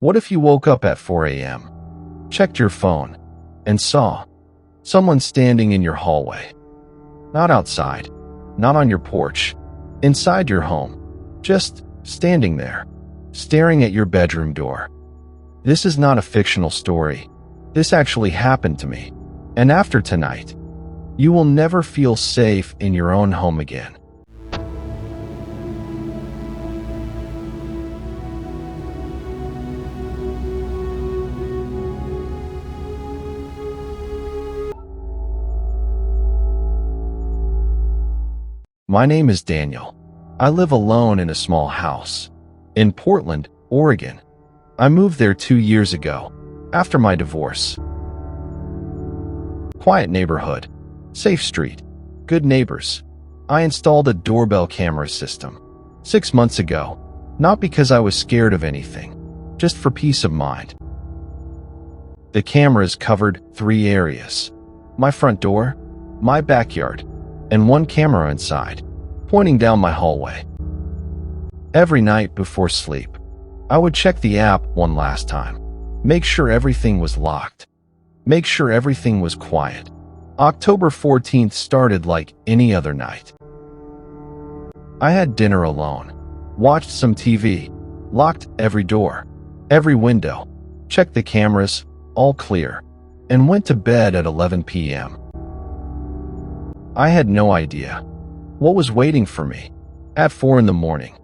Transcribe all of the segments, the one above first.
What if you woke up at 4 a.m., checked your phone, and saw someone standing in your hallway? Not outside, not on your porch, inside your home, just standing there, staring at your bedroom door. This is not a fictional story. This actually happened to me. And after tonight, you will never feel safe in your own home again. My name is Daniel. I live alone in a small house in Portland, Oregon. I moved there 2 years ago, after my divorce. Quiet neighborhood, safe street, good neighbors. I installed a doorbell camera system 6 months ago, not because I was scared of anything, just for peace of mind. The cameras covered 3 areas: my front door, my backyard, and one camera inside, pointing down my hallway. Every night before sleep, I would check the app one last time, make sure everything was locked, make sure everything was quiet. October 14th started like any other night. I had dinner alone, watched some TV, locked every door, every window, checked the cameras, all clear, and went to bed at 11 p.m. I had no idea what was waiting for me at 4 in the morning.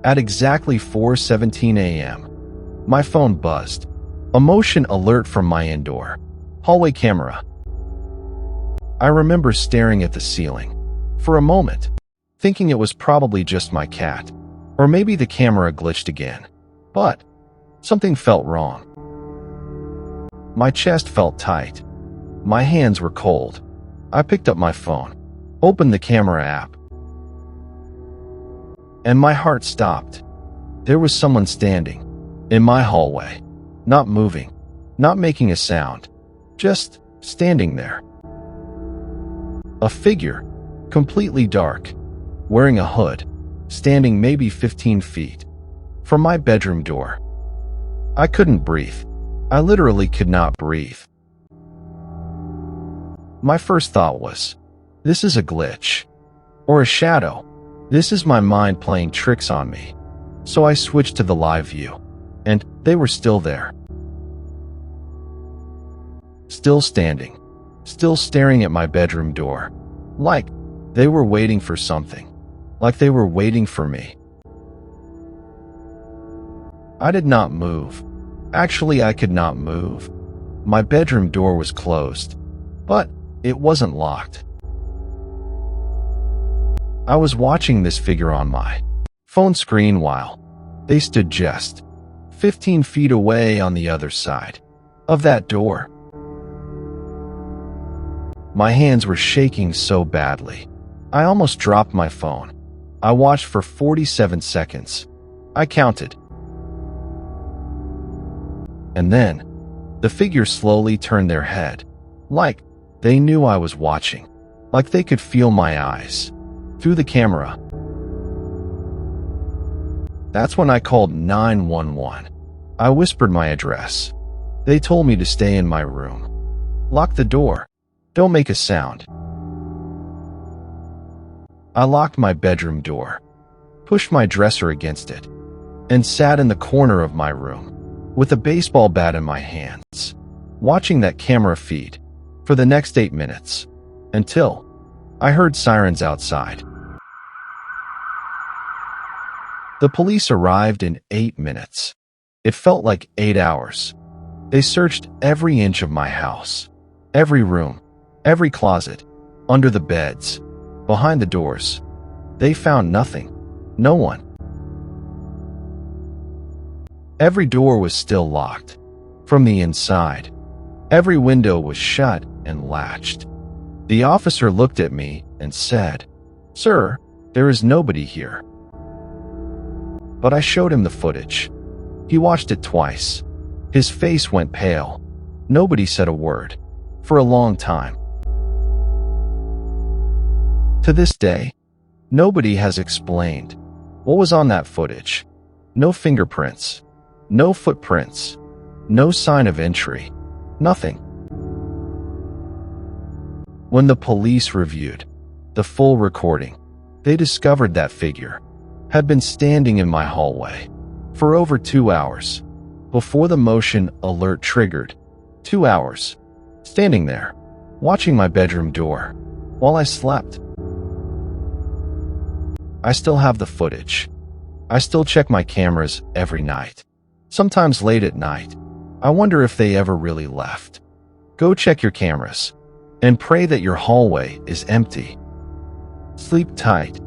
At exactly 4:17 a.m., my phone buzzed. A motion alert from my indoor hallway camera. I remember staring at the ceiling for a moment, thinking it was probably just my cat, or maybe the camera glitched again. But something felt wrong. My chest felt tight. My hands were cold. I picked up my phone, opened the camera app, and my heart stopped. There was someone standing in my hallway, not moving, not making a sound, just standing there. A figure, completely dark, wearing a hood, standing maybe 15 feet from my bedroom door. I couldn't breathe. I literally could not breathe. My first thought was, this is a glitch, or a shadow. This is my mind playing tricks on me. So I switched to the live view, and they were still there. Still standing, still staring at my bedroom door, like they were waiting for something, like they were waiting for me. I did not move. Actually, I could not move. My bedroom door was closed, but it wasn't locked. I was watching this figure on my phone screen while they stood just 15 feet away on the other side of that door. My hands were shaking so badly, I almost dropped my phone. I watched for 47 seconds. I counted. And then, the figure slowly turned their head, like they knew I was watching, like they could feel my eyes through the camera. That's when I called 911. I whispered my address. They told me to stay in my room. Lock the door. Don't make a sound. I locked my bedroom door, pushed my dresser against it, and sat in the corner of my room with a baseball bat in my hands, watching that camera feed for the next 8 minutes, until I heard sirens outside. The police arrived in 8 minutes. It felt like 8 hours. They searched every inch of my house, every room, every closet, under the beds, behind the doors. They found nothing, no one. Every door was still locked from the inside. Every window was shut and latched. The officer looked at me and said, "Sir, there is nobody here." But I showed him the footage. He watched it twice. His face went pale. Nobody said a word for a long time. To this day, nobody has explained what was on that footage. No fingerprints. No footprints. No sign of entry. Nothing. When the police reviewed the full recording, they discovered that figure had been standing in my hallway for over 2 hours before the motion alert triggered. 2 hours, standing there, watching my bedroom door while I slept. I still have the footage. I still check my cameras every night. Sometimes late at night, I wonder if they ever really left. Go check your cameras and pray that your hallway is empty. Sleep tight.